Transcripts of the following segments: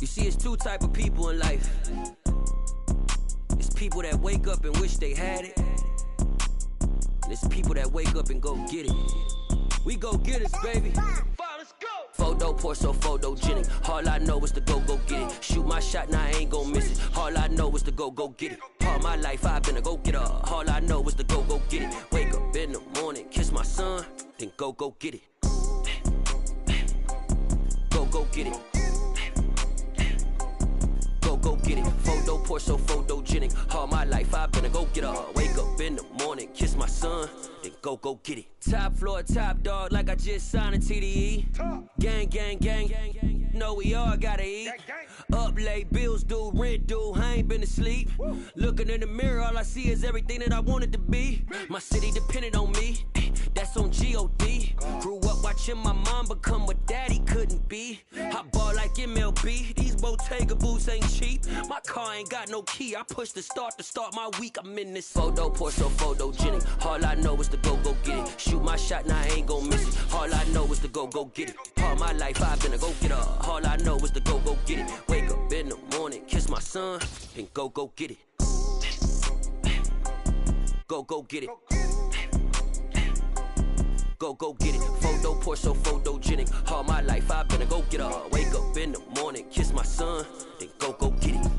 You see, it's two type of people in life. It's people that wake up and wish they had it. And it's people that wake up and go get it. We go get it, baby. Let's go. Photo pour so photogenic. All I know is to go get it. Shoot my shot, now I ain't gon' miss it. All I know is to go get it. All my life I've been a go-getter. All I know is to go get it. Wake up in the morning, kiss my son, then go get it. Go get it. Go get it. Photo pour so photogenic. All my life I've been a go-getter. Wake up in the morning, kiss my son, then go get it. Top floor, top dog, like I just signed a TDE. Gang. Know we all gotta eat. Up late, bills due, rent due, I ain't been asleep. Looking in the mirror, all I see is everything that I wanted to be. My city depended on me, that's on G.O.D. Grew up watching my mom become what daddy couldn't be. I ball like MLB, these Bottega boots ain't cheap. My car ain't got no key, I push the start to start my week. I'm in this photo pour so photogenic. All I know is to go get it. Shoot my shot, now I ain't gon' miss it. All I know is to go get it. All my life I've been a go-getter. All I know is to go get it. Wake up in the morning, kiss my son, then go get it. Go get it. Go get it. Photo pour so photogenic. All my life I've been a go-getter. Wake up in the morning, kiss my son, then go get it.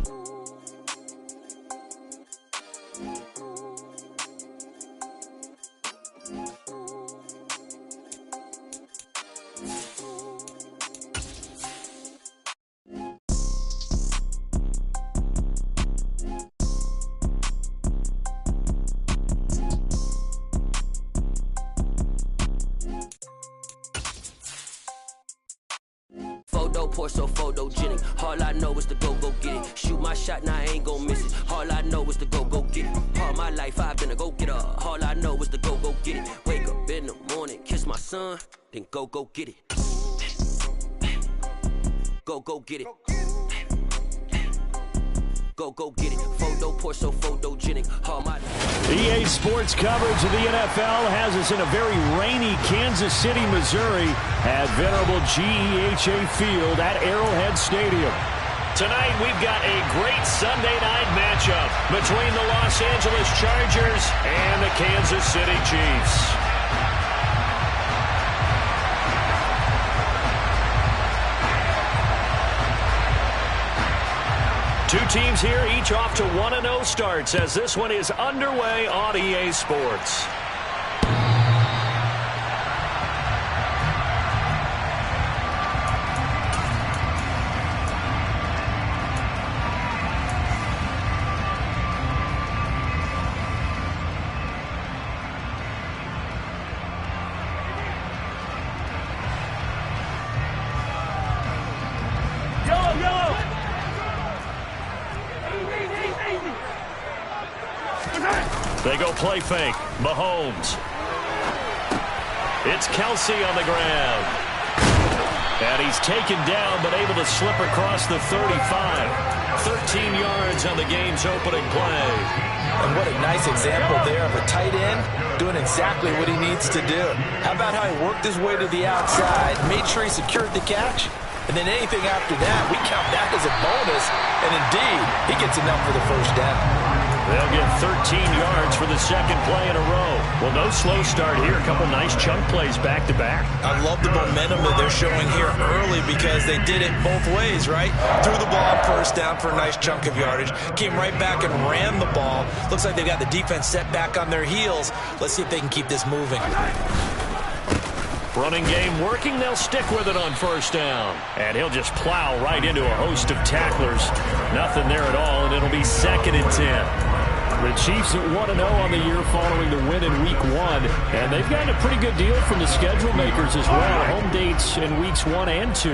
Photo pour so photogenic. All I know is to go get it. Shoot my shot, now I ain't gon' miss it. All I know is to go get it. All my life I've been a go-getter. All I know is to go get it. Wake up in the morning, kiss my son, then go get it. Go get it. Go get it. Photo pour so photogenic. All my EA Sports coverage of the NFL has us in a very rainy Kansas City, Missouri at venerable GEHA Field at Arrowhead Stadium. Tonight we've got a great Sunday night matchup between the Los Angeles Chargers and the Kansas City Chiefs. Two teams here, each off to 1-0 starts as this one is underway on EA Sports. They go play fake. Mahomes. It's Kelsey on the ground. And he's taken down, but able to slip across the 35. 13 yards on the game's opening play. And what a nice example there of a tight end doing exactly what he needs to do. How about how he worked his way to the outside, made sure he secured the catch, and then anything after that, we count that as a bonus. And indeed, he gets enough for the first down. They'll get 13 yards for the second play in a row. Well, no slow start here. A couple nice chunk plays back-to-back. I love the momentum that they're showing here early because they did it both ways, right? Threw the ball on first down for a nice chunk of yardage. Came right back and ran the ball. Looks like they've got the defense set back on their heels. Let's see if they can keep this moving. Running game working. They'll stick with it on first down. And he'll just plow right into a host of tacklers. Nothing there at all, and it'll be 2nd and 10. The Chiefs at 1-0 on the year following the win in Week 1. And they've gotten a pretty good deal from the schedule makers as well. Home dates in Weeks 1 and 2.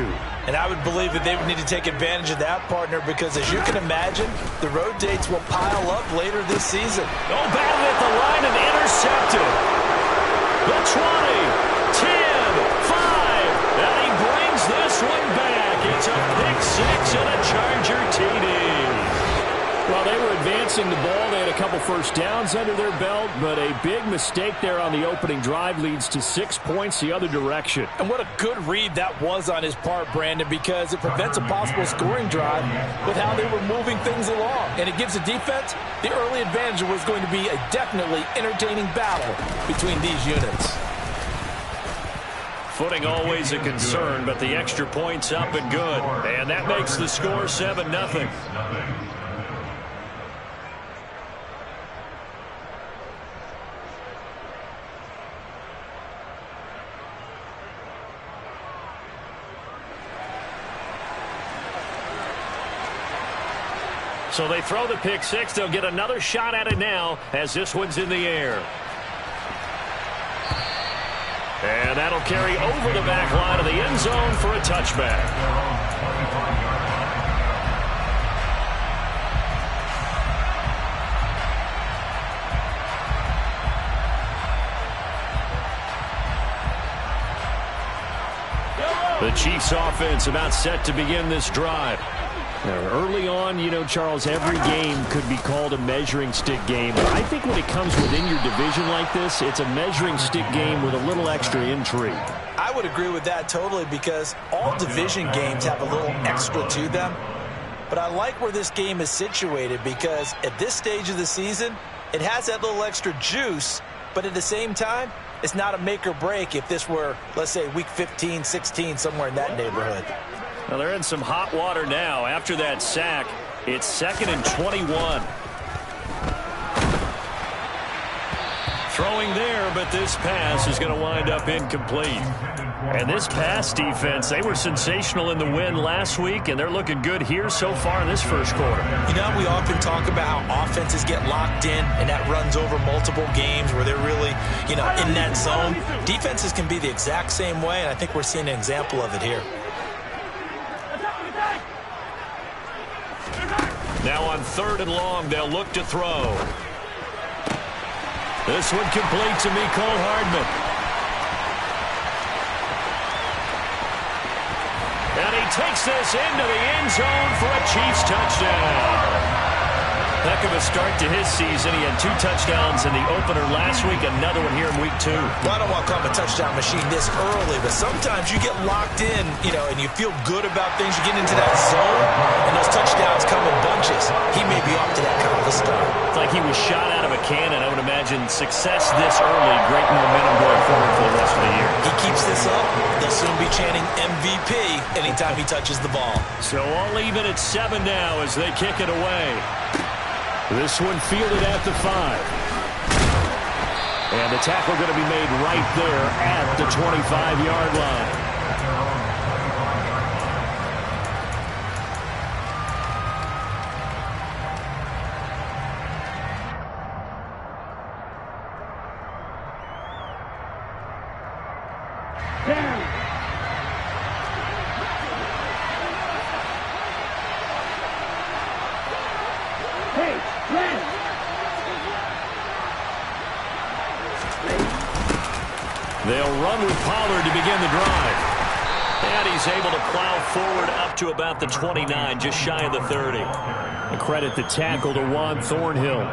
And I would believe that they would need to take advantage of that, partner, because as you can imagine, the road dates will pile up later this season. Oh, batted at the line and intercepted. The 20, 10, 5. And he brings this one back. It's a pick six and a Charger TD. Well, they were advancing the ball. They had a couple first downs under their belt, but a big mistake there on the opening drive leads to 6 points the other direction. And what a good read that was on his part, Brandon, because it prevents a possible scoring drive with how they were moving things along. And it gives the defense the early advantage. Was going to be a definitely entertaining battle between these units. Footing always a concern, but the extra point's up and good. And that makes the score 7-0. So they throw the pick six. They'll get another shot at it now as this one's in the air. And that'll carry over the back line of the end zone for a touchback. The Chiefs offense about set to begin this drive. Now, early on, you know, Charles, every game could be called a measuring stick game. But I think when it comes within your division like this, it's a measuring stick game with a little extra intrigue. I would agree with that totally because all division games have a little extra to them. But I like where this game is situated because at this stage of the season, it has that little extra juice. But at the same time, it's not a make or break if this were, let's say, week 15, 16, somewhere in that neighborhood. Well, they're in some hot water now. After that sack, it's 2nd and 21. Throwing there, but this pass is going to wind up incomplete. And this pass defense, they were sensational in the win last week, and they're looking good here so far in this first quarter. You know, we often talk about how offenses get locked in, and that runs over multiple games where they're really, you know, in that zone. Defenses can be the exact same way, and I think we're seeing an example of it here. Now on 3rd and long, they'll look to throw. This one complete to Mecole Hardman. And he takes this into the end zone for a Chiefs touchdown. Heck of a start to his season. He had 2 touchdowns in the opener last week, another one here in week 2. Well, I don't want to call him a touchdown machine this early, but sometimes you get locked in, you know, and you feel good about things. You get into that zone, and those touchdowns come in bunches. He may be off to that kind of a start. It's like he was shot out of a cannon. I would imagine success this early, great momentum going forward for the rest of the year. He keeps this up, they'll soon be chanting MVP anytime he touches the ball. So all even at 7 now as they kick it away. This one fielded at the 5. And the tackle going to be made right there at the 25-yard line. They'll run with Pollard to begin the drive. And he's able to plow forward up to about the 29, just shy of the 30. A credit the tackle to Juan Thornhill.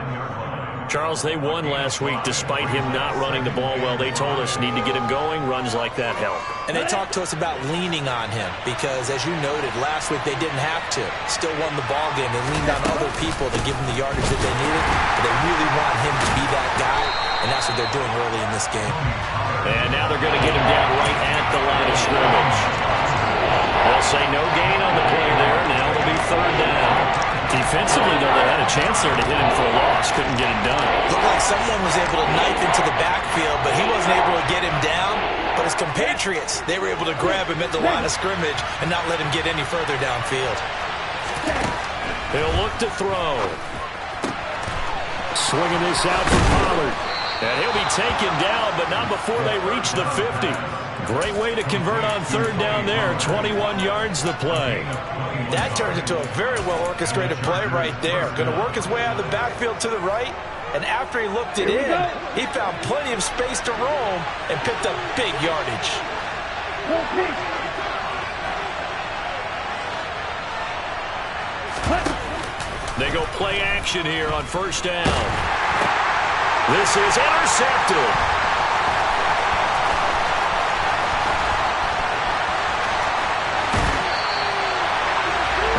Charles, they won last week despite him not running the ball well. They told us need to get him going. Runs like that help. And they talked to us about leaning on him because, as you noted, last week they didn't have to. Still won the ball game. They leaned on other people to give them the yardage that they needed. But they really want him to be that guy, and that's what they're doing early in this game. And now they're going to get him down right at the line of scrimmage. They'll say no gain on the play there. Now it'll be 3rd down. Defensively, though, they had a chance there to hit him for a loss. Couldn't get it done. Looked like someone was able to knife into the backfield, but he wasn't able to get him down. But his compatriots, they were able to grab him at the line of scrimmage and not let him get any further downfield. They'll look to throw. Swinging this out for Pollard. And he'll be taken down, but not before they reach the 50. Great way to convert on 3rd down there. 21 yards the play. That turned into a very well-orchestrated play right there. Going to work his way out of the backfield to the right. And after he looked it in, he found plenty of space to roam and picked up big yardage. They go play action here on first down. This is intercepted.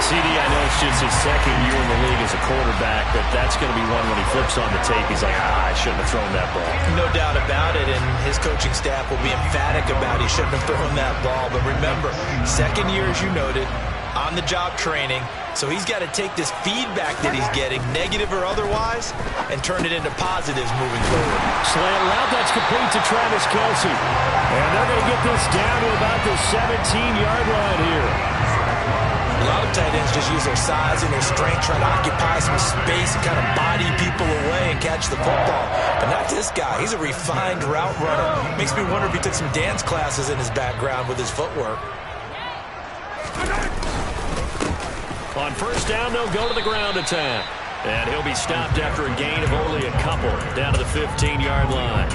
CD, I know it's just his second year in the league as a quarterback, but that's going to be one when he flips on the tape. He's like, I shouldn't have thrown that ball. No doubt about it, and his coaching staff will be emphatic about he shouldn't have thrown that ball. But remember, second year, as you noted, on-the-job training, so he's got to take this feedback that he's getting, negative or otherwise, and turn it into positives moving forward. Slant route, that's complete to Travis Kelce. And they're going to get this down to about the 17-yard line here. A lot of tight ends just use their size and their strength, trying to occupy some space and kind of body people away and catch the football. But not this guy. He's a refined route runner. Makes me wonder if he took some dance classes in his background with his footwork. On first down, they'll go to the ground attack. And he'll be stopped after a gain of only a couple down to the 15-yard line.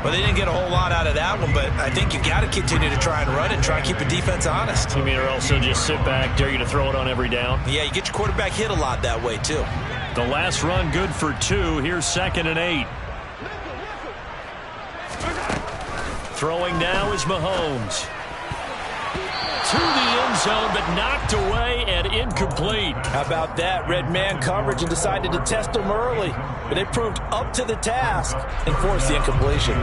Well, they didn't get a whole lot out of that one, but I think you got to continue to try and run and try and keep the defense honest. You mean, or else they'll just sit back, dare you to throw it on every down? Yeah, you get your quarterback hit a lot that way, too. The last run good for 2. Here's 2nd and 8. Throwing now is Mahomes. To the end zone, but knocked away and incomplete. How about that? Red man coverage and decided to test them early. But they proved up to the task and forced the incompletion.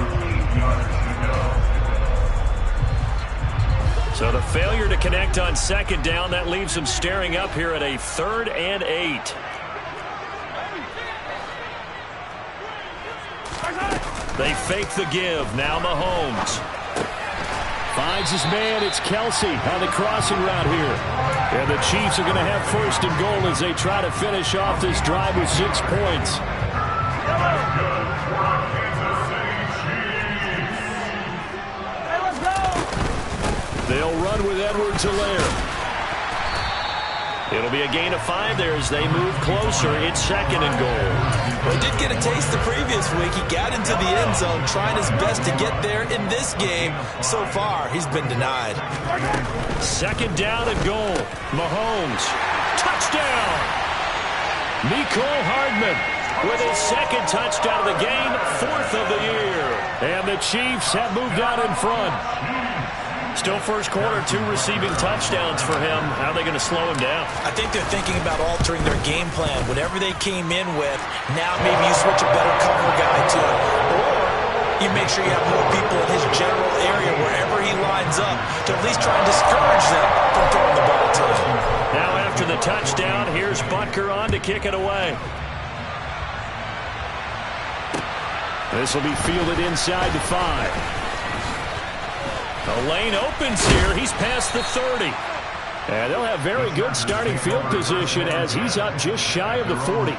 So the failure to connect on 2nd down, that leaves them staring up here at a 3rd and 8. They fake the give. Now Mahomes. Finds his man. It's Kelce on the crossing route here. And the Chiefs are going to have 1st and goal as they try to finish off this drive with 6 points. They'll run with Edwards-Helaire. It'll be a gain of 5 there as they move closer. It's 2nd and goal. Well, he did get a taste the previous week. He got into the end zone, trying his best to get there in this game. So far, he's been denied. 2nd down and goal. Mahomes. Touchdown! Mecole Hardman with his 2nd touchdown of the game, 4th of the year. And the Chiefs have moved out in front. Still first quarter, 2 receiving touchdowns for him. How are they going to slow him down? I think they're thinking about altering their game plan. Whatever they came in with, now maybe you switch a better cover guy to it. Or you make sure you have more people in his general area wherever he lines up to at least try and discourage them from throwing the ball to him. Now after the touchdown, here's Butker on to kick it away. This will be fielded inside the 5. The lane opens here. He's past the 30. And they'll have very good starting field position as he's up just shy of the 40.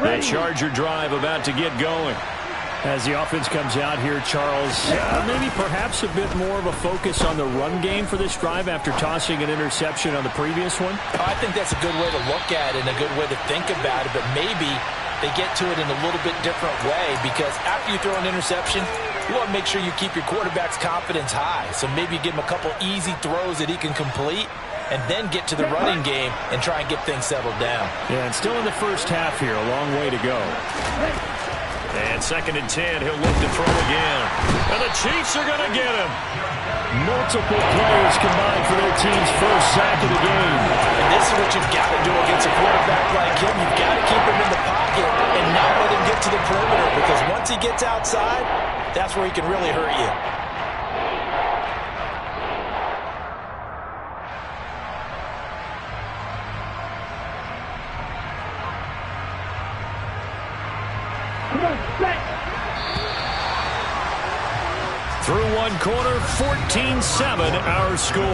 The Charger drive about to get going. As the offense comes out here, Charles, maybe perhaps a bit more of a focus on the run game for this drive after tossing an interception on the previous one? I think that's a good way to look at it and a good way to think about it, but maybe they get to it in a little bit different way, because after you throw an interception, you want to make sure you keep your quarterback's confidence high. So maybe you give him a couple easy throws that he can complete and then get to the running game and try and get things settled down. Yeah, and still in the first half here, a long way to go. And 2nd and 10, he'll look to throw again. And the Chiefs are going to get him. Multiple players combined for their team's first sack of the game. And this is what you've got to do against a quarterback like him. You've got to keep him in the pocket and not let him get to the perimeter, because once he gets outside, that's where he can really hurt you. Through one quarter, 14-7 our score.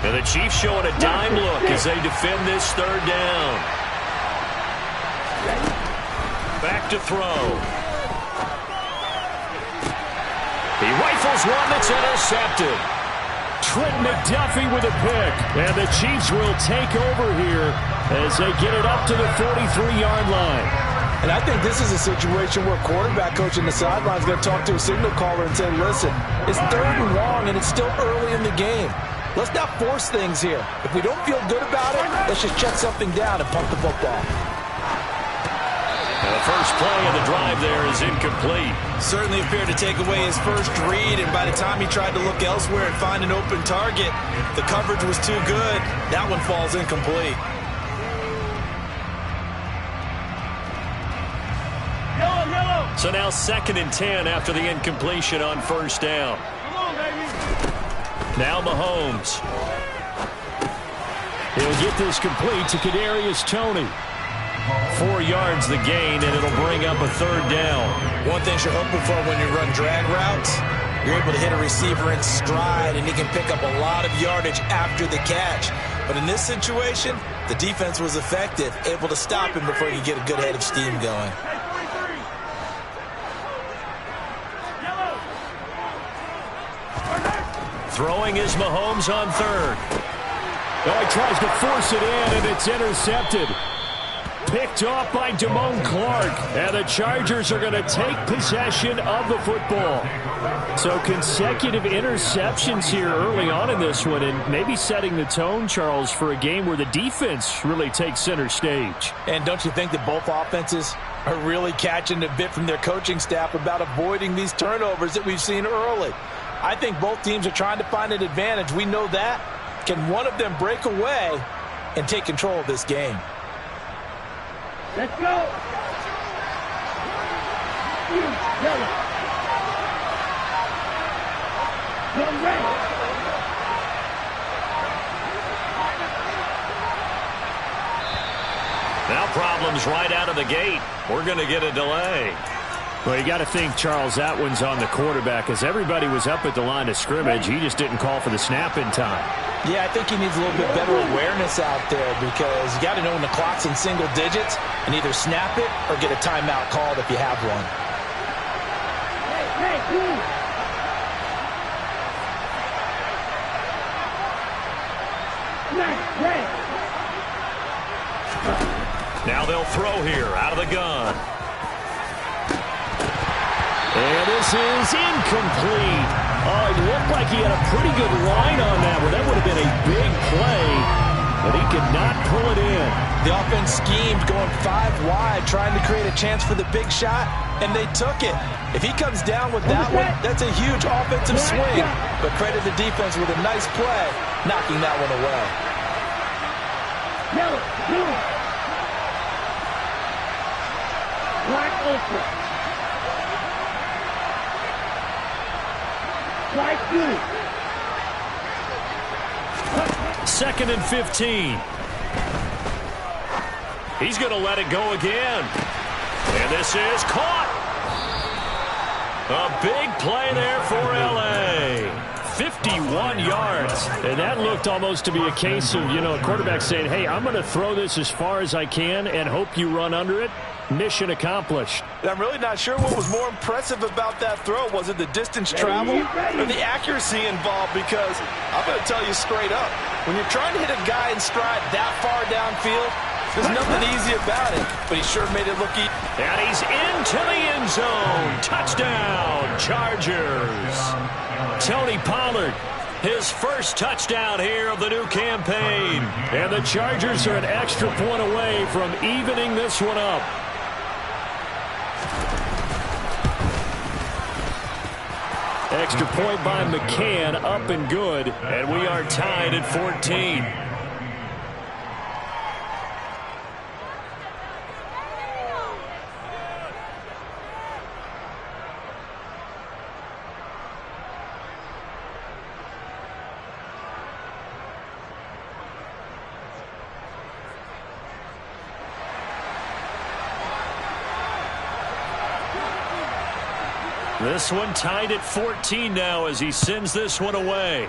And the Chiefs showing a dime look as they defend this 3rd down. Back to throw. He rifles one that's intercepted. Trent McDuffie with a pick. And the Chiefs will take over here as they get it up to the 43-yard line. And I think this is a situation where quarterback coach in the sideline is going to talk to a signal caller and say, listen, it's 3rd and long, and it's still early in the game. Let's not force things here. If we don't feel good about it, let's just check something down and pump the football. And the first play of the drive there is incomplete. Certainly appeared to take away his first read, and by the time he tried to look elsewhere and find an open target, the coverage was too good. That one falls incomplete. So now 2nd and 10 after the incompletion on first down. Now Mahomes. He'll get this complete to Kadarius Toney. 4 yards the gain, and it'll bring up a 3rd down. One thing you're hoping for when you run drag routes, you're able to hit a receiver in stride, and he can pick up a lot of yardage after the catch. But in this situation, the defense was effective, able to stop him before he could get a good head of steam going. Throwing is Mahomes on 3rd. Oh, he tries to force it in, and it's intercepted. Picked off by Damone Clark. And the Chargers are going to take possession of the football. So consecutive interceptions here early on in this one, and maybe setting the tone, Charles, for a game where the defense really takes center stage. And don't you think that both offenses are really catching a bit from their coaching staff about avoiding these turnovers that we've seen early? I think both teams are trying to find an advantage. We know that. Can one of them break away and take control of this game? Let's go. Now problems right out of the gate. We're going to get a delay. Well, you got to think, Charles, that one's on the quarterback, as everybody was up at the line of scrimmage. He just didn't call for the snap in time. Yeah, I think he needs a little bit better awareness out there, because you got to know when the clock's in single digits and either snap it or get a timeout called if you have one. Now they'll throw here out of the gun. And this is incomplete. Oh, it looked like he had a pretty good line on that one. That would have been a big play, but he could not pull it in. The offense schemed going 5 wide, trying to create a chance for the big shot, and they took it. If he comes down with that one, that's a huge offensive swing. But credit the defense with a nice play, knocking that one away. Black open. Strike 2nd and 15. He's going to let it go again. And this is caught. A big play there for L.A. 51 yards. And that looked almost to be a case of, a quarterback saying, hey, I'm going to throw this as far as I can and hope you run under it. Mission accomplished. I'm really not sure what was more impressive about that throw. Was it the distance traveled or the accuracy involved? Because I'm going to tell you straight up, when you're trying to hit a guy in stride that far downfield, there's nothing easy about it. But he sure made it look easy. And he's into the end zone. Touchdown, Chargers. Tony Pollard, his first touchdown here of the new campaign. And the Chargers are an extra point away from evening this one up. Extra point by McCann, up and good. And we are tied at 14. This one tied at 14 now as he sends this one away.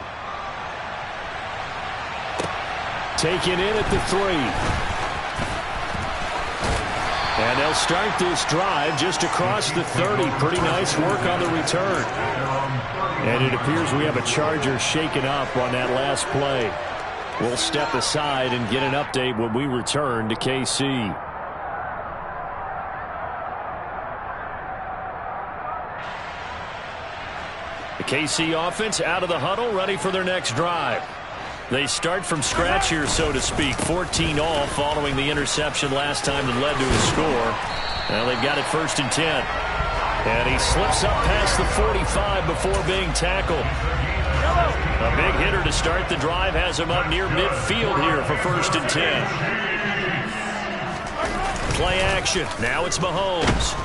Taken in at the 3. And they'll start this drive just across the 30. Pretty nice work on the return. And it appears we have a Charger shaken up on that last play. We'll step aside and get an update when we return to KC. The KC offense out of the huddle, ready for their next drive. They start from scratch here, so to speak. 14-all following the interception last time that led to a score. Now they've got it 1st and 10. And he slips up past the 45 before being tackled. A big hitter to start the drive has him up near midfield here for 1st and 10. Play action. Now it's Mahomes.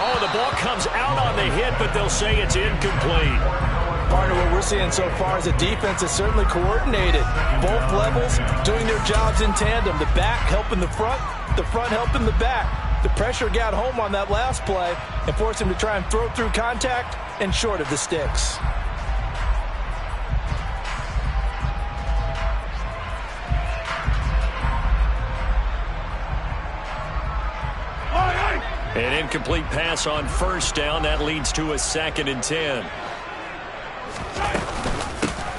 Oh, the ball comes out on the hit, but they'll say it's incomplete. Partner, what we're seeing so far is a defense that's certainly coordinated. Both levels doing their jobs in tandem. The back helping the front helping the back. The pressure got home on that last play and forced him to try and throw through contact and short of the sticks. An incomplete pass on 1st down. That leads to a 2nd and 10.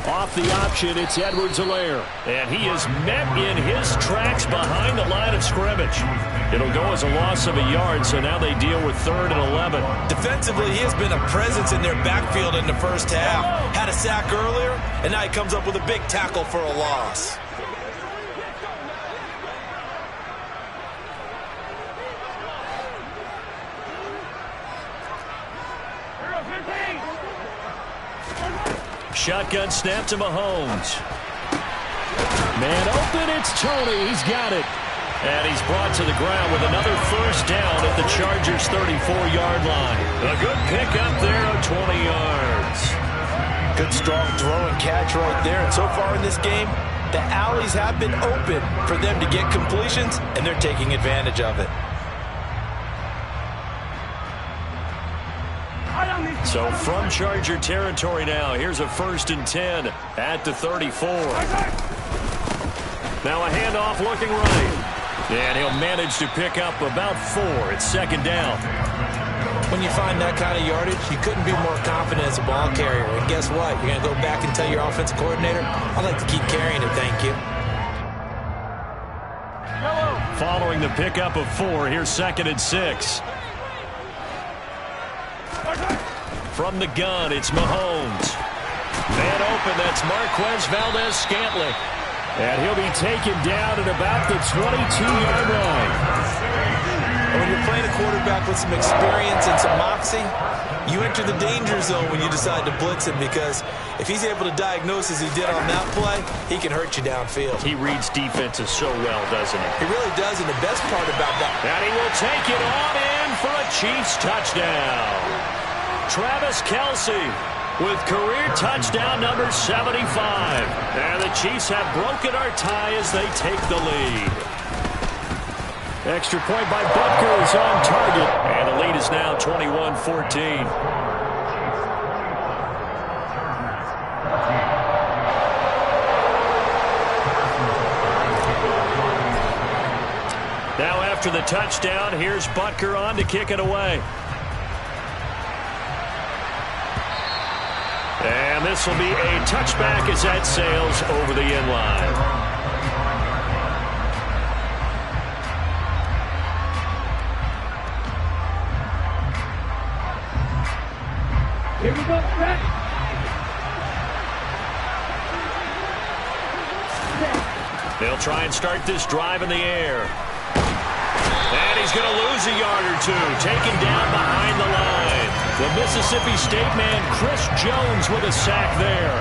Off the option, it's Edwards-Helaire. And he is met in his tracks behind the line of scrimmage. It'll go as a loss of a yard, so now they deal with 3rd and 11. Defensively, he has been a presence in their backfield in the first half. Had a sack earlier, and now he comes up with a big tackle for a loss. Shotgun snap to Mahomes. Man open, it's Tony. He's got it. And he's brought to the ground with another 1st down at the Chargers' 34-yard line. A good pickup there of 20 yards. Good strong throw and catch right there. And so far in this game, the alleys have been open for them to get completions, and they're taking advantage of it. So from Charger territory now, here's a 1st and 10 at the 34. Now a handoff looking right. And he'll manage to pick up about 4. It's 2nd down. When you find that kind of yardage, you couldn't be more confident as a ball carrier. And guess what? You're going to go back and tell your offensive coordinator, I'd like to keep carrying it, thank you. Following the pickup of 4, here's 2nd and 6. From the gun, it's Mahomes. Man open, that's Marquez Valdez-Scantling. And he'll be taken down at about the 22-yard line. When you're playing a quarterback with some experience and some moxie, you enter the danger zone when you decide to blitz him, because if he's able to diagnose as he did on that play, he can hurt you downfield. He reads defenses so well, doesn't he? He really does, and the best part about that... And he will take it on in for a Chiefs touchdown. Travis Kelce with career touchdown number 75. And the Chiefs have broken our tie as they take the lead. Extra point by Butker is on target. And the lead is now 21-14. Now after the touchdown, here's Butker on to kick it away. And this will be a touchback as that sails over the end line. Here we go, Brett. They'll try and start this drive in the air. And he's going to lose a yard or two. Taken down behind the line. The Mississippi State man, Chris Jones, with a sack there.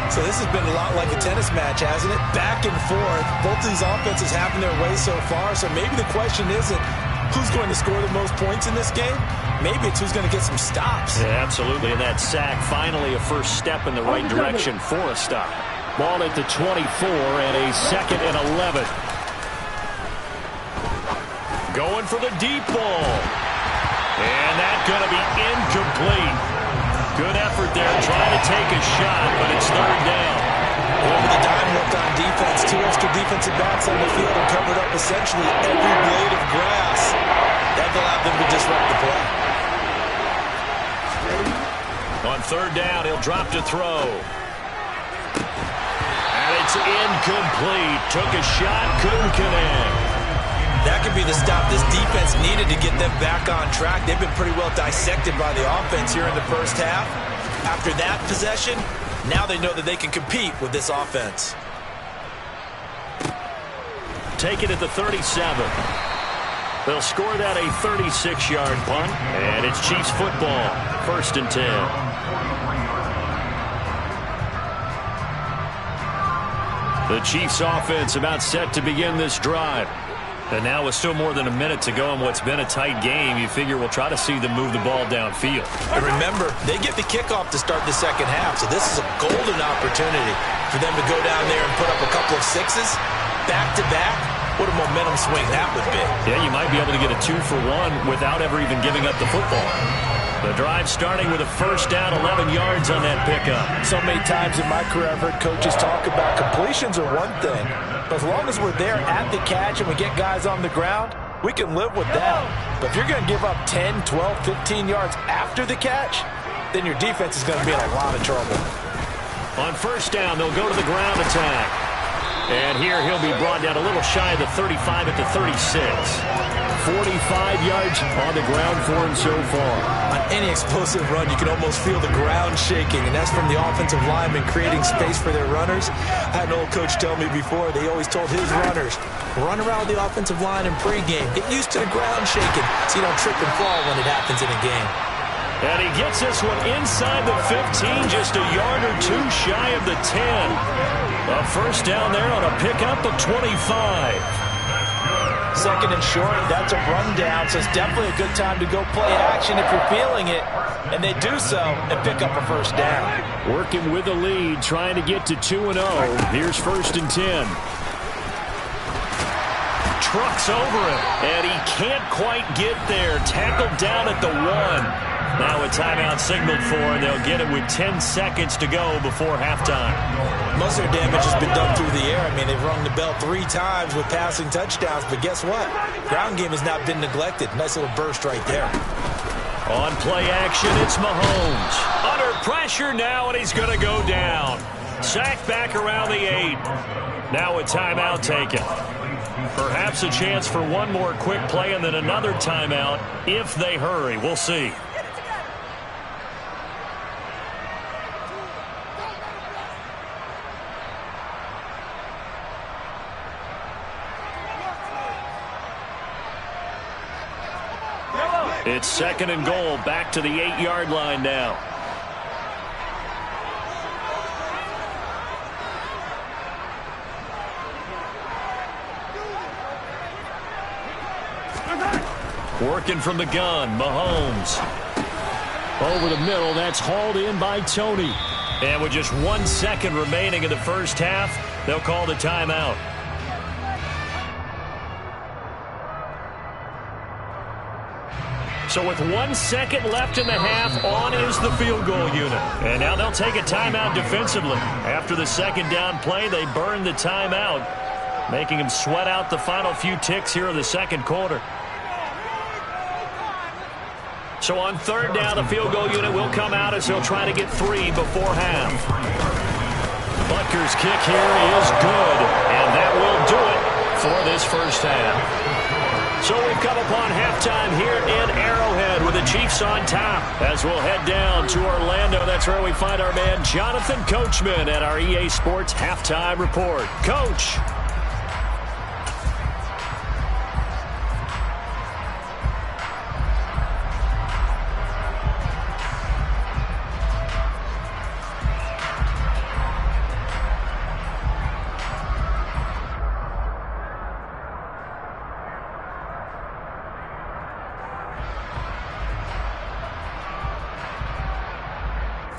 So this has been a lot like a tennis match, hasn't it? Back and forth. Both of these offenses having their way so far. So maybe the question isn't who's going to score the most points in this game. Maybe it's who's going to get some stops. Yeah, absolutely. And that sack, finally a first step in the right direction for a stop. Ball at the 24 and a 2nd and 11. Going for the deep ball. And that's going to be incomplete. Good effort there trying to take a shot, but it's 3rd down. Over the dime looked on defense. 2 extra defensive backs on the field and covered up essentially every blade of grass. That allowed them to disrupt the play. On On third down, he'll drop to throw. And it's incomplete. Took a shot, couldn't connect. That could be the stop this defense needed to get them back on track. They've been pretty well dissected by the offense here in the first half. After that possession, now they know that they can compete with this offense. Take it at the 37. They'll score that a 36-yard punt, and it's Chiefs football, 1st and 10. The Chiefs offense about set to begin this drive. And now with still more than a minute to go in what's been a tight game, you figure we'll try to see them move the ball downfield. And remember, they get the kickoff to start the second half, so this is a golden opportunity for them to go down there and put up a couple of sixes back-to-back. What a momentum swing that would be. Yeah, you might be able to get a 2-for-1 without ever even giving up the football. The drive starting with a first down, 11 yards on that pickup. So many times in my career I've heard coaches talk about completions are one thing, but as long as we're there at the catch and we get guys on the ground, we can live with that. But if you're going to give up 10, 12, 15 yards after the catch, then your defense is going to be in a lot of trouble. On first down, they'll go to the ground attack. And here he'll be brought down a little shy of the 35 at the 36. 45 yards on the ground for him so far. On any explosive run, you can almost feel the ground shaking, and that's from the offensive linemen creating space for their runners. I had an old coach tell me before, they always told his runners, run around the offensive line in pregame. Get used to the ground shaking so you don't trip and fall when it happens in a game. And he gets this one inside the 15, just a yard or two shy of the 10. A first down there on a pickup of 25. Second and short, that's a rundown, so it's definitely a good time to go play action if you're feeling it. And they do so and pick up a first down. Working with the lead, trying to get to 2-0. Here's 1st and 10. Trucks over him, and he can't quite get there. Tackled down at the 1. Now a timeout signaled for, and they'll get it with 10 seconds to go before halftime. Most of their damage has been done through the air. I mean, they've rung the bell 3 times with passing touchdowns, but guess what? Ground game has not been neglected. Nice little burst right there. On play action, it's Mahomes. Under pressure now, and he's going to go down. Sacked back around the 8. Now a timeout taken. Perhaps a chance for one more quick play and then another timeout if they hurry. We'll see. It's 2nd and goal, back to the 8-yard line now. Working from the gun, Mahomes. Over the middle, that's hauled in by Tony. And with just 1 second remaining in the first half, they'll call the timeout. So with 1 second left in the half, on is the field goal unit. And now they'll take a timeout defensively. After the second down play, they burn the timeout, making them sweat out the final few ticks here in the second quarter. So on third down, the field goal unit will come out as they'll try to get 3 before half. Butker's kick here is good, and that will do it for this first half. So we've come upon halftime here in Arrowhead with the Chiefs on top. As we'll head down to Orlando, that's where we find our man Jonathan Coachman at our EA Sports Halftime Report. Coach.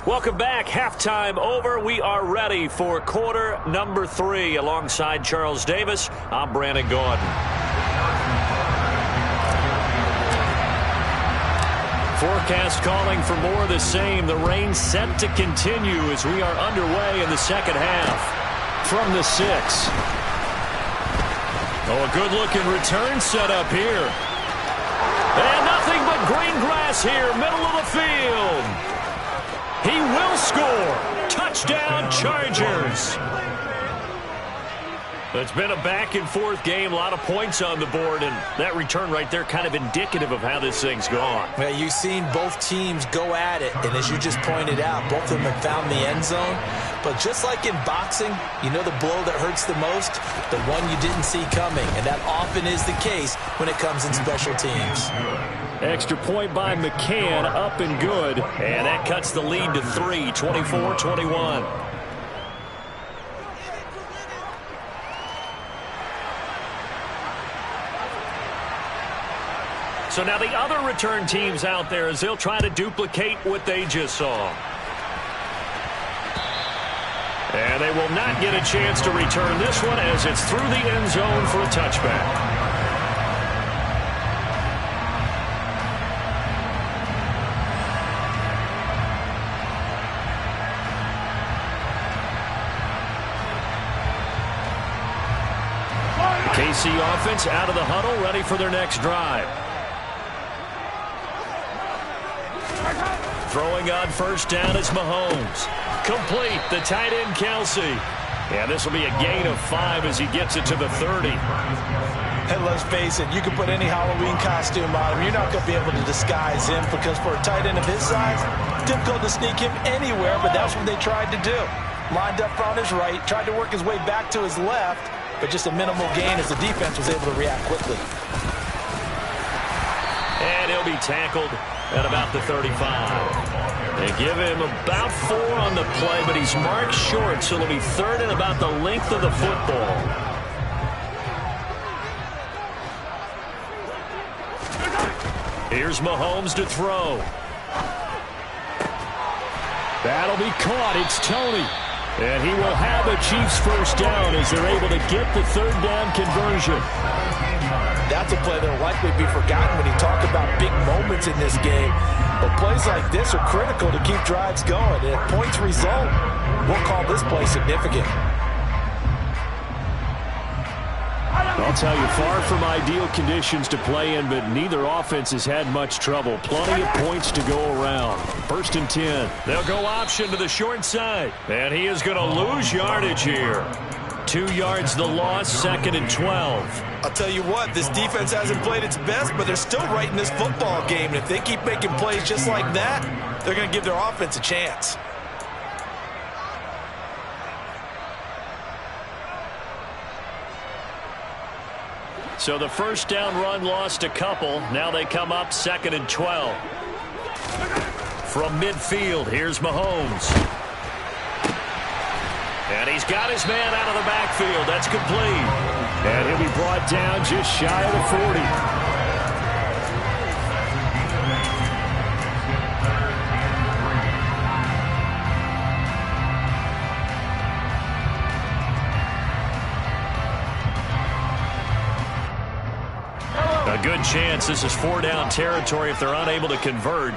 Welcome back. Halftime over. We are ready for quarter number 3. Alongside Charles Davis, I'm Brandon Gordon. Forecast calling for more of the same. The rain set to continue as we are underway in the second half. From the 6. Oh, a good-looking return set up here. And nothing but green grass here, middle of the field. He will score. Touchdown, Chargers. It's been a back-and-forth game, a lot of points on the board, and that return right there kind of indicative of how this thing's gone. Yeah, you've seen both teams go at it, and as you just pointed out, both of them have found the end zone. But just like in boxing, you know the blow that hurts the most? The one you didn't see coming, and that often is the case when it comes in special teams. Extra point by McCann, up and good, and that cuts the lead to 3, 24-21. So now the other return teams out there as they'll try to duplicate what they just saw. And they will not get a chance to return this one as it's through the end zone for a touchback. KC offense out of the huddle, ready for their next drive. Throwing on first down is Mahomes. Complete, the tight end Kelsey. And this will be a gain of 5 as he gets it to the 30. And let's face it, you can put any Halloween costume on him. You're not going to be able to disguise him because for a tight end of his size, difficult to sneak him anywhere, but that's what they tried to do. Lined up on his right, tried to work his way back to his left, but just a minimal gain as the defense was able to react quickly. And he'll be tackled at about the 35. They give him about 4 on the play, but he's marked short, so it'll be third and about the length of the football. Here's Mahomes to throw. That'll be caught. It's Tony. And he will have a Chiefs first down as they're able to get the third down conversion. That's a play that will likely be forgotten when you talk about big moments in this game. But plays like this are critical to keep drives going. And if points result, we'll call this play significant. I'll tell you, far from ideal conditions to play in, but neither offense has had much trouble. Plenty of points to go around. First and 10. They'll go option to the short side. And he is going to lose yardage here. 2 yards the loss, second and 12. I'll tell you what, this defense hasn't played its best, but they're still right in this football game. And if they keep making plays just like that, they're going to give their offense a chance. So the first down run lost a couple. Now they come up second and 12. From midfield, here's Mahomes. And he's got his man out of the backfield. That's complete. And he'll be brought down just shy of the 40. A good chance this is 4-down territory if they're unable to convert.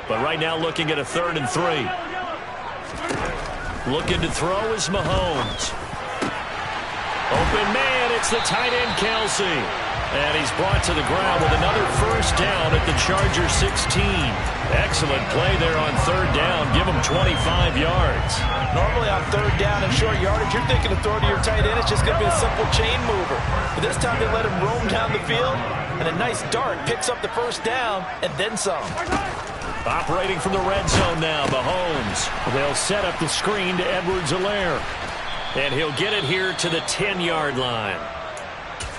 But right now looking at a 3rd and 3. Looking to throw is Mahomes. Open man, it's the tight end Kelsey. And he's brought to the ground with another first down at the Chargers 16. Excellent play there on 3rd down. Give him 25 yards. Normally on 3rd down and short yardage, you're thinking of throwing to your tight end. It's just going to be a simple chain mover. But this time they let him roam down the field. And a nice dart picks up the first down and then some. Operating from the red zone now, Mahomes. They'll set up the screen to Edwards-Helaire. And he'll get it here to the 10-yard line.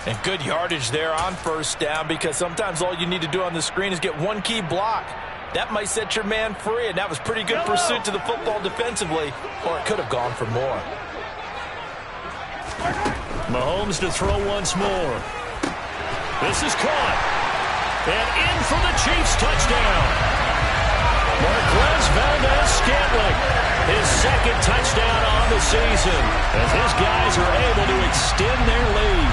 And good yardage there on first down because sometimes all you need to do on the screen is get one key block. That might set your man free, and that was pretty good pursuit to the football defensively, or it could have gone for more. Mahomes to throw once more. This is caught. And in for the Chiefs touchdown. Marquez Valdez-Scantling, his second touchdown on the season, as his guys are able to extend their lead.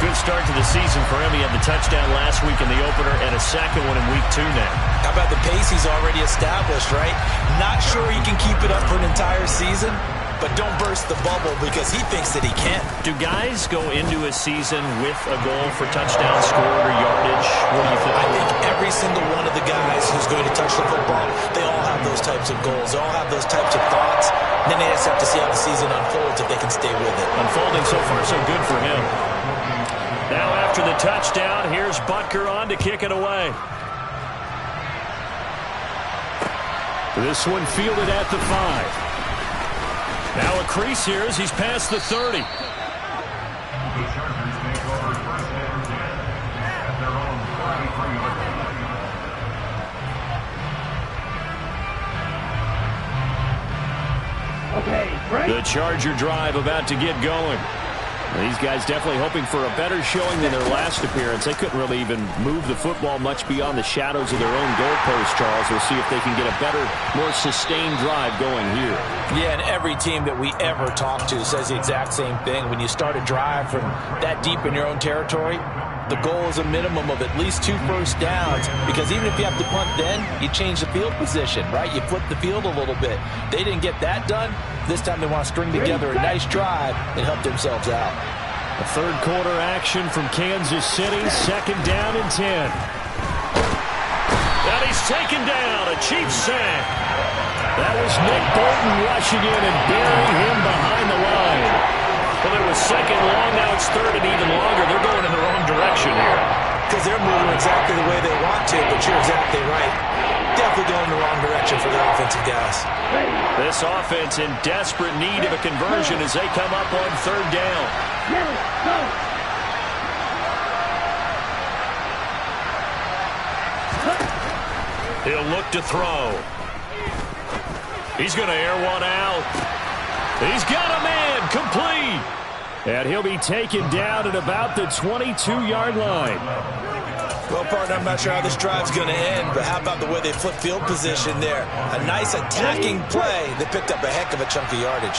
Good start to the season for him. He had the touchdown last week in the opener and a second one in week 2 now. How about the pace he's already established, right? Not sure he can keep it up for an entire season, but don't burst the bubble because he thinks that he can. Do guys go into a season with a goal for touchdown scored or yardage? What do you think? I think every single one of the guys who's going to touch the football, they all have those types of goals. They all have those types of thoughts. And then they just have to see how the season unfolds if they can stay with it. Unfolding so far so good for him. Now after the touchdown, here's Butker on to kick it away. This one fielded at the 5. Now a crease here as he's past the 30. The Charger drive about to get going. These guys definitely hoping for a better showing than their last appearance. They couldn't really even move the football much beyond the shadows of their own goalpost, Charles. We'll see if they can get a better, more sustained drive going here. Yeah, and every team that we ever talk to says the exact same thing. When you start a drive from that deep in your own territory, the goal is a minimum of at least 2 first downs, because even if you have to punt then, you change the field position, right? You flip the field a little bit. They didn't get that done. This time they want to string together a nice drive and help themselves out. A third quarter action from Kansas City, 2nd down and 10. And he's taken down, a Chiefs sack. That was Nick Bolton rushing in and burying him behind the line. Well, it was 2nd long, now it's 3rd and even longer. They're going in the wrong direction here. Because they're moving exactly the way they want to, but you're exactly right. Definitely going in the wrong direction for their offensive guys. This offense in desperate need of a conversion as they come up on 3rd down. He'll look to throw. He's going to air one out. He's got a man, complete. And he'll be taken down at about the 22-yard line. Well, partner, I'm not sure how this drive's going to end, but how about the way they flip field position there? A nice attacking play. They picked up a heck of a chunk of yardage.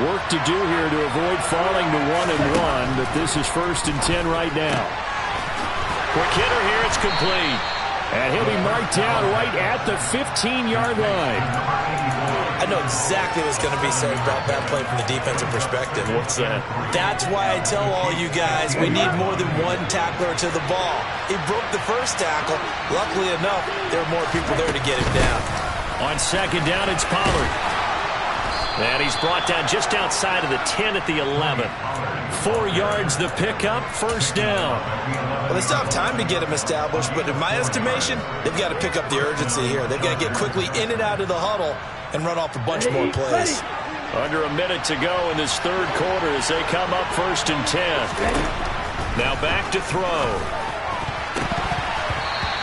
Work to do here to avoid falling to 1-1, but this is 1st and 10 right now. Quick hitter here, it's complete. And he'll be marked down right at the 15-yard line. I know exactly what's going to be said about that play from the defensive perspective. What's that? That's why I tell all you guys we need more than one tackler to the ball. He broke the first tackle. Luckily enough, there were more people there to get him down. On 2nd down, it's Pollard. And he's brought down just outside of the 10 at the 11. 4 yards the pickup, 1st down. Well, they still have time to get him established, but in my estimation, they've got to pick up the urgency here. They've got to get quickly in and out of the huddle and run off a bunch more plays. Under a minute to go in this 3rd quarter as they come up 1st and 10. Now back to throw.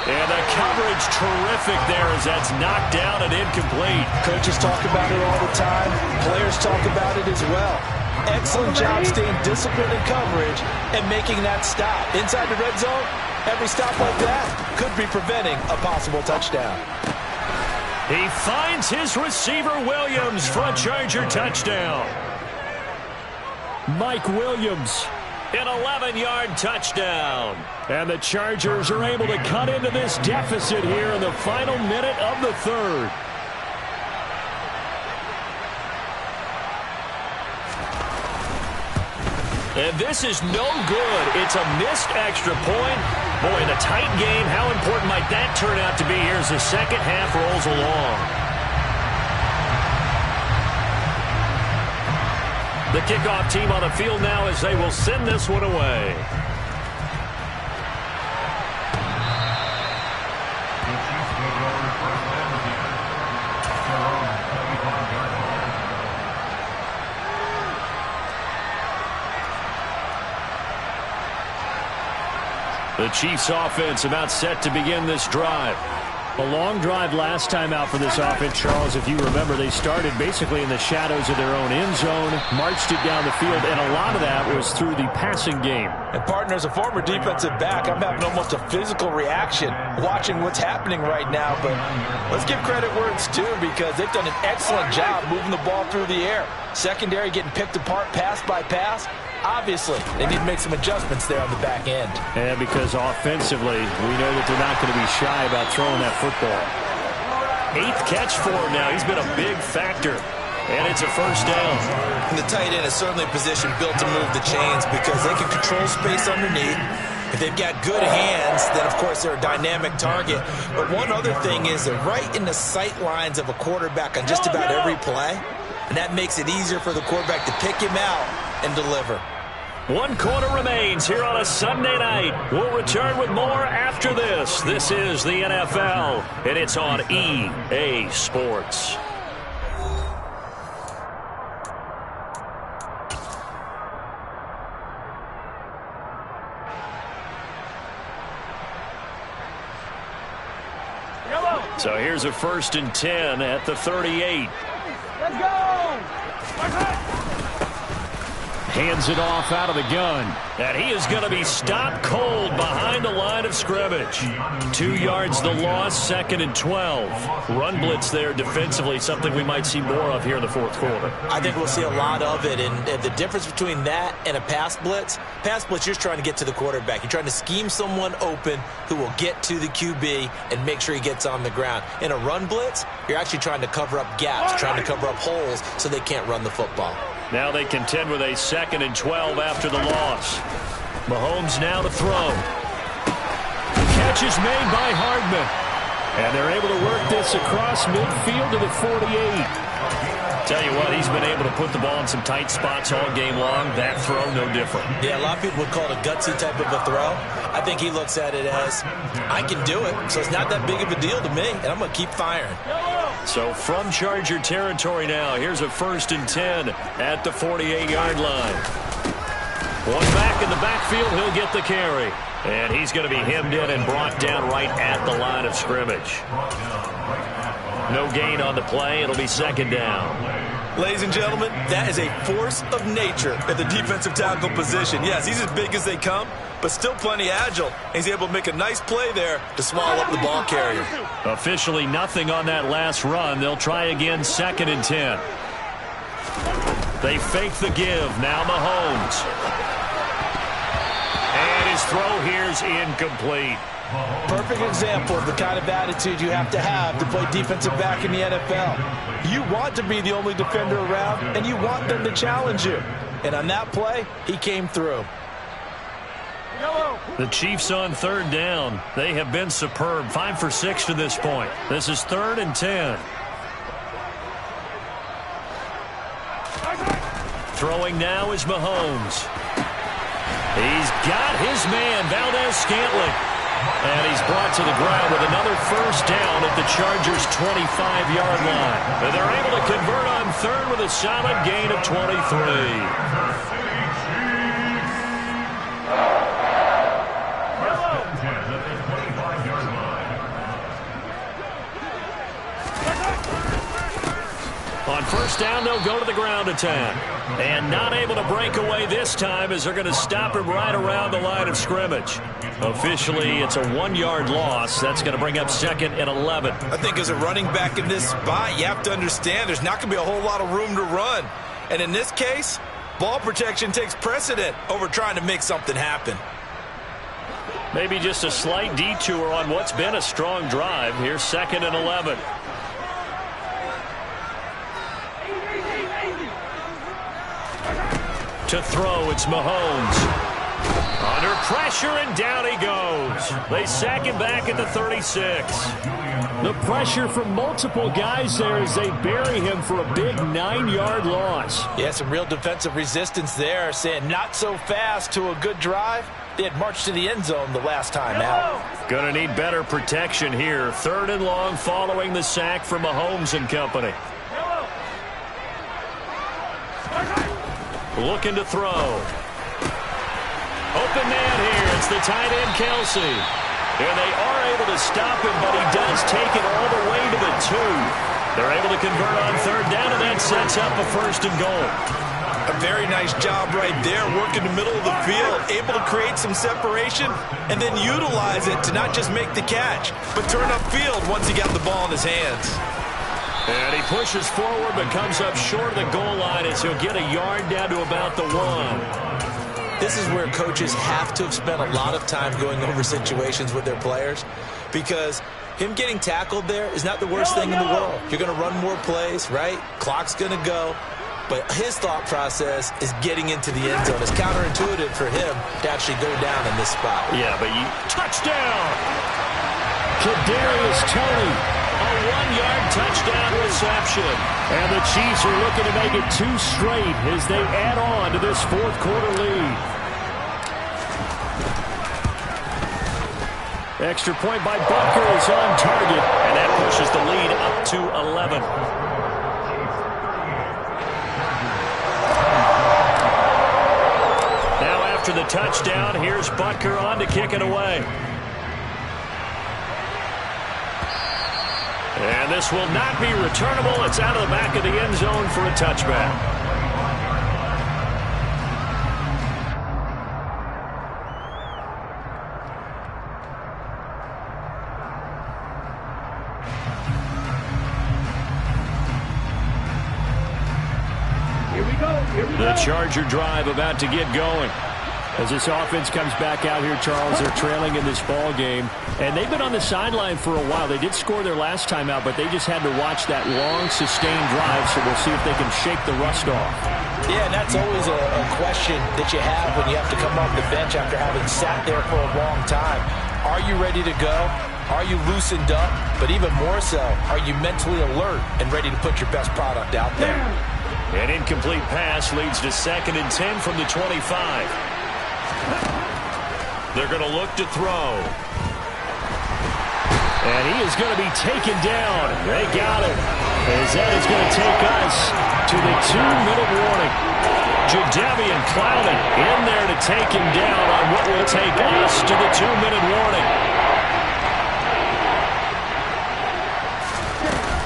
And the coverage terrific there as that's knocked down and incomplete. Coaches talk about it all the time. Players talk about it as well. Excellent job staying disciplined in coverage and making that stop. Inside the red zone, every stop like that could be preventing a possible touchdown. He finds his receiver, Williams, for a Charger touchdown. Mike Williams, an 11-yard touchdown. And the Chargers are able to cut into this deficit here in the final minute of the 3rd. And this is no good. It's a missed extra point. Boy, in a tight game, how important might that turn out to be here as the 2nd half rolls along? The kickoff team on the field now as they will send this one away. The Chiefs offense about set to begin this drive. A long drive last time out for this offense, Charles. If you remember, they started basically in the shadows of their own end zone, marched it down the field, and a lot of that was through the passing game. And partner, as a former defensive back, I'm having almost a physical reaction watching what's happening right now. But let's give credit where it's due, because they've done an excellent job moving the ball through the air. Secondary getting picked apart pass by pass. Obviously, they need to make some adjustments there on the back end. And because offensively, we know that they're not going to be shy about throwing that football. 8th catch for him now. He's been a big factor. And it's a first down. And the tight end is certainly a position built to move the chains because they can control space underneath. If they've got good hands, then, of course, they're a dynamic target. But one other thing is they're right in the sight lines of a quarterback on just about every play. And that makes it easier for the quarterback to pick him out and deliver. 1 quarter remains here on a Sunday night. We'll return with more after this. This is the NFL, and it's on EA Sports. So here's a 1st and 10 at the 38. Let's go! Hands it off out of the gun. And he is going to be stopped cold behind the line of scrimmage. 2 yards the loss, 2nd and 12. Run blitz there defensively, something we might see more of here in the 4th quarter. I think we'll see a lot of it. And the difference between that and a pass blitz, you're just trying to get to the quarterback. You're trying to scheme someone open who will get to the QB and make sure he gets on the ground. In a run blitz, you're actually trying to cover up gaps, trying to cover up holes so they can't run the football. Now they contend with a 2nd and 12 after the loss. Mahomes now to throw. The catch is made by Hardman. And they're able to work this across midfield to the 48. Tell you what, he's been able to put the ball in some tight spots all game long. That throw, no different. Yeah, a lot of people would call it a gutsy type of a throw. I think he looks at it as, I can do it, so it's not that big of a deal to me, and I'm going to keep firing. So from Charger territory now, here's a 1st and 10 at the 48-yard line. One back in the backfield, he'll get the carry. And he's going to be hemmed in and brought down right at the line of scrimmage. No gain on the play. It'll be 2nd down. Ladies and gentlemen, that is a force of nature at the defensive tackle position. Yes, he's as big as they come, but still plenty agile. He's able to make a nice play there to swallow up the ball carrier. Officially nothing on that last run. They'll try again, 2nd and 10. They fake the give. Now Mahomes. And his throw here's incomplete. Perfect example of the kind of attitude you have to play defensive back in the NFL. You want to be the only defender around, and you want them to challenge you. And on that play, he came through. The Chiefs on 3rd down. They have been superb. 5 for 6 to this point. This is 3rd and 10. Throwing now is Mahomes. He's got his man, Valdez-Scantling. And he's brought to the ground with another 1st down at the Chargers' 25-yard line. And they're able to convert on 3rd with a solid gain of 23. On 1st down, they'll go to the ground attack. And not able to break away this time as they're going to stop him right around the line of scrimmage. Officially, it's a 1-yard loss. That's going to bring up 2nd and 11. I think as a running back in this spot, you have to understand there's not going to be a whole lot of room to run. And in this case, ball protection takes precedent over trying to make something happen. Maybe just a slight detour on what's been a strong drive. Here's 2nd and 11. To throw, it's Mahomes. Under pressure, and down he goes. They sack him back at the 36. The pressure from multiple guys there as they bury him for a big 9-yard loss. Yeah, some real defensive resistance there, saying not so fast to a good drive. They had marched to the end zone the last time out. Going to need better protection here. 3rd and long following the sack from Mahomes and company. Looking to throw. Open man here. It's the tight end, Kelsey. And they are able to stop him, but he does take it all the way to the 2. They're able to convert on 3rd down, and that sets up a 1st and goal. A very nice job right there, working the middle of the field, able to create some separation, and then utilize it to not just make the catch, but turn upfield once he got the ball in his hands. And he pushes forward, but comes up short of the goal line as he'll get a yard down to about the 1. This is where coaches have to have spent a lot of time going over situations with their players, because Him getting tackled there is not the worst thing in the world. You're going to run more plays, right? Clock's going to go. But his thought process is getting into the end zone. It's counterintuitive for him to actually go down in this spot. Yeah, but touchdown! Kadarius Toney, a 1-yard touchdown reception. And the Chiefs are looking to make it 2 straight as they add on to this fourth-quarter lead. Extra point by Butker is on target, and that pushes the lead up to 11. Now after the touchdown, here's Butker on to kick it away. And this will not be returnable. It's out of the back of the end zone for a touchback. The Charger drive about to get going. As this offense comes back out here, Charles, they're trailing in this ball game. And they've been on the sideline for a while. They did score their last time out, but they just had to watch that long, sustained drive, so we'll see if they can shake the rust off. Yeah, and that's always a question that you have when you have to come off the bench after having sat there for a long time. Are you ready to go? Are you loosened up? But even more so, are you mentally alert and ready to put your best product out there? An incomplete pass leads to 2nd and 10 from the 25. They're going to look to throw. And he is going to be taken down. They got him. As that is going to take us to the 2-minute warning. Jadeveon Clowney in there to take him down on what will take us to the 2-minute warning.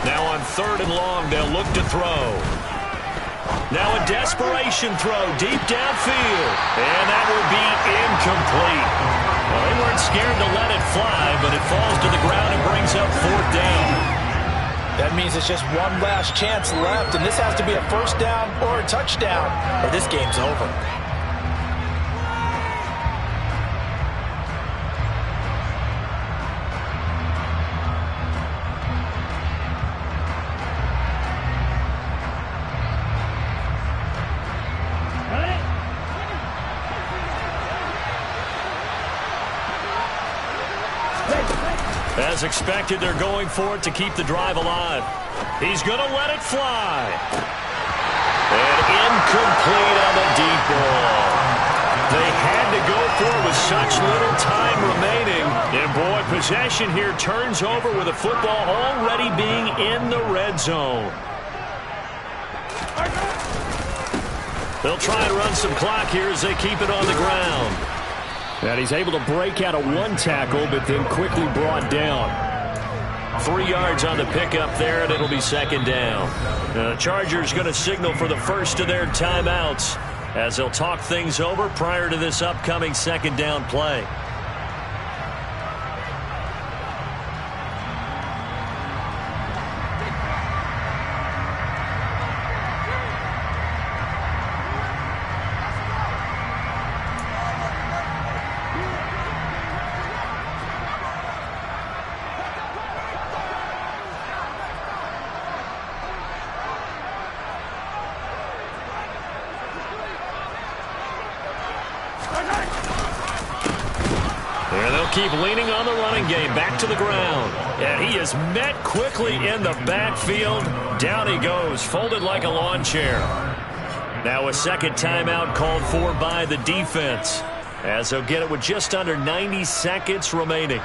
Now on 3rd and long, they'll look to throw. Now a desperation throw deep downfield. And that will be incomplete. Well, they weren't scared to let it fly, but it falls to the ground and brings up 4th down. That means it's just one last chance left, and this has to be a 1st down or a touchdown, or this game's over. As expected, they're going for it to keep the drive alive. He's going to let it fly. And incomplete on the deep ball. They had to go for it with such little time remaining. And boy, possession here turns over with the football already being in the red zone. They'll try and run some clock here as they keep it on the ground. And he's able to break out of 1 tackle, but then quickly brought down. 3 yards on the pickup there, and it'll be 2nd down. The Chargers going to signal for the first of their timeouts as they'll talk things over prior to this upcoming 2nd down play. Keep leaning on the running game. Back to the ground. And he is met quickly in the backfield. Down he goes, folded like a lawn chair. Now a 2nd timeout called for by the defense, as they'll get it with just under 90 seconds remaining.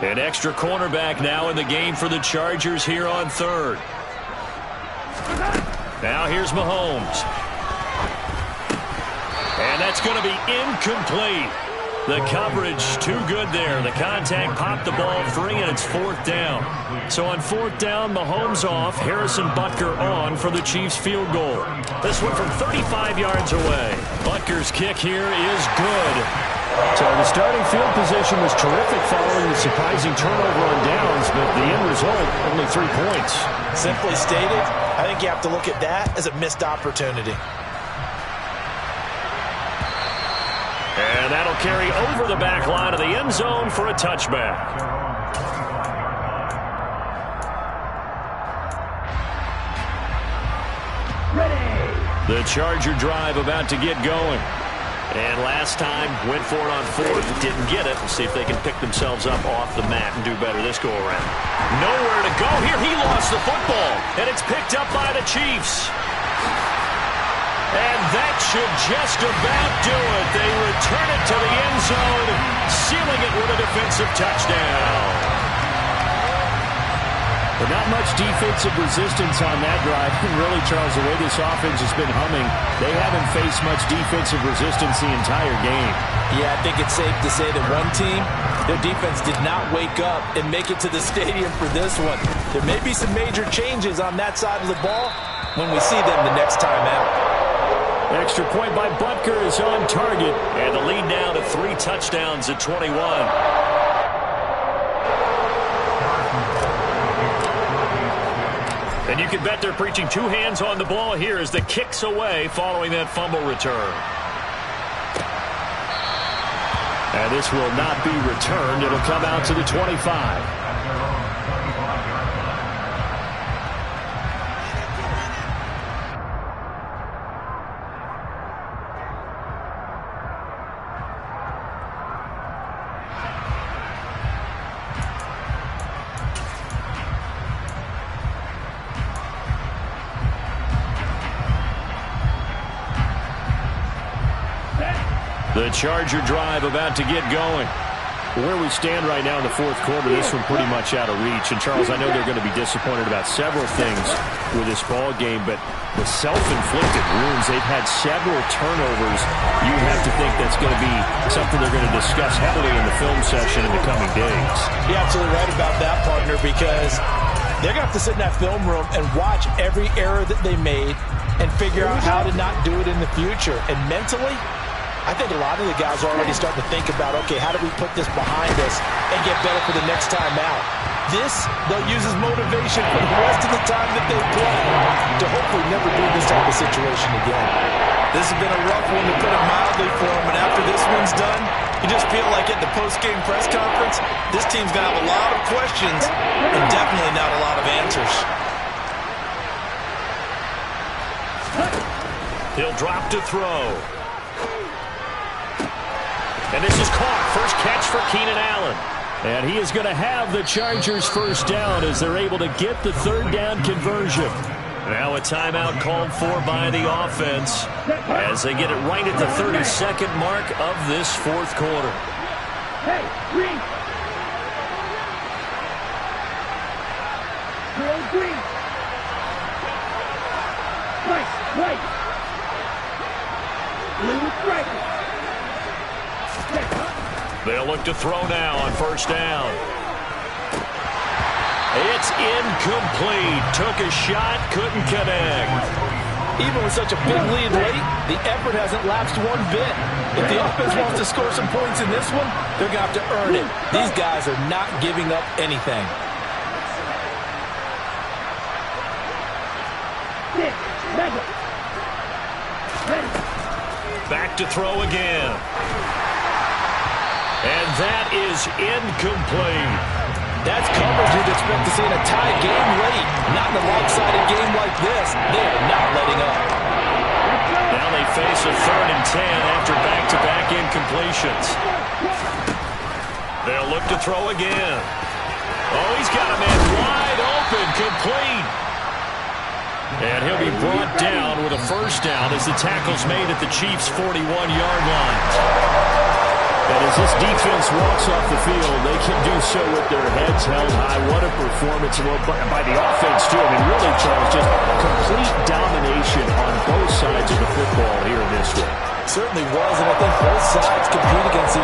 An extra cornerback now in the game for the Chargers here on 3rd. Now here's Mahomes. And that's going to be incomplete. The coverage too good there. The contact popped the ball free, and it's 4th down. So on 4th down, Mahomes off, Harrison Butker on for the Chiefs field goal. This one from 35 yards away. Butker's kick here is good. So the starting field position was terrific following the surprising turnover on downs, but the end result, only 3 points. Simply stated, I think you have to look at that as a missed opportunity. And that'll carry over the back line of the end zone for a touchback. The Charger drive about to get going. And last time, went for it on fourth, didn't get it. We'll see if they can pick themselves up off the mat and do better this go-around. Nowhere to go here. He lost the football, and it's picked up by the Chiefs. And that should just about do it. They return it to the end zone, sealing it with a defensive touchdown. But not much defensive resistance on that drive. And really, Charles, the way this offense has been humming, they haven't faced much defensive resistance the entire game. Yeah, I think it's safe to say that one team, their defense did not wake up and make it to the stadium for this one. There may be some major changes on that side of the ball when we see them the next time out. Extra point by Butker is on target. And the lead now to 3 touchdowns at 21. And you can bet they're preaching 2 hands on the ball here as the kick's away following that fumble return. And this will not be returned. It'll come out to the 25. The Charger drive about to get going. Where we stand right now in the fourth quarter, this one pretty much out of reach. And, Charles, I know they're going to be disappointed about several things with this ball game, but the self-inflicted wounds, they've had several turnovers. You have to think that's going to be something they're going to discuss heavily in the film session in the coming days. You're absolutely right about that, partner, because they're going to have to sit in that film room and watch every error that they made and figure out how to not do it in the future. And mentally, I think a lot of the guys are already starting to think about, okay, how do we put this behind us and get better for the next time out? This, they'll use as motivation for the rest of the time that they play to hopefully never be in this type of situation again. This has been a rough one, to put it mildly, for them, and after this one's done, you just feel like at the post-game press conference, this team's going to have a lot of questions and definitely not a lot of answers. He'll drop to throw. And this is caught. First catch for Keenan Allen. And he is going to have the Chargers first down as they're able to get the third down conversion. Now a timeout called for by the offense as they get it right at the 32nd mark of this fourth quarter. Hey, green. Green. Right. Blue, right. They'll look to throw now on first down. It's incomplete. Took a shot, couldn't connect. Even with such a big lead late, the effort hasn't lapsed one bit. If the offense wants to score some points in this one, they're going to have to earn it. These guys are not giving up anything. Back to throw again. And that is incomplete. That's coverage you'd expect to see in a tie game late. Not in a lopsided game like this. They are not letting up. Now they face a 3rd and 10 after back-to-back incompletions. They'll look to throw again. Oh, he's got a man wide open, complete. And he'll be brought down with a first down as the tackle's made at the Chiefs' 41-yard line. And as this defense walks off the field, they can do so with their heads held high. What a performance by the offense, too. I mean, really, Charles, just complete domination on both sides of the football here in this one. Certainly was, and I think both sides compete against each other.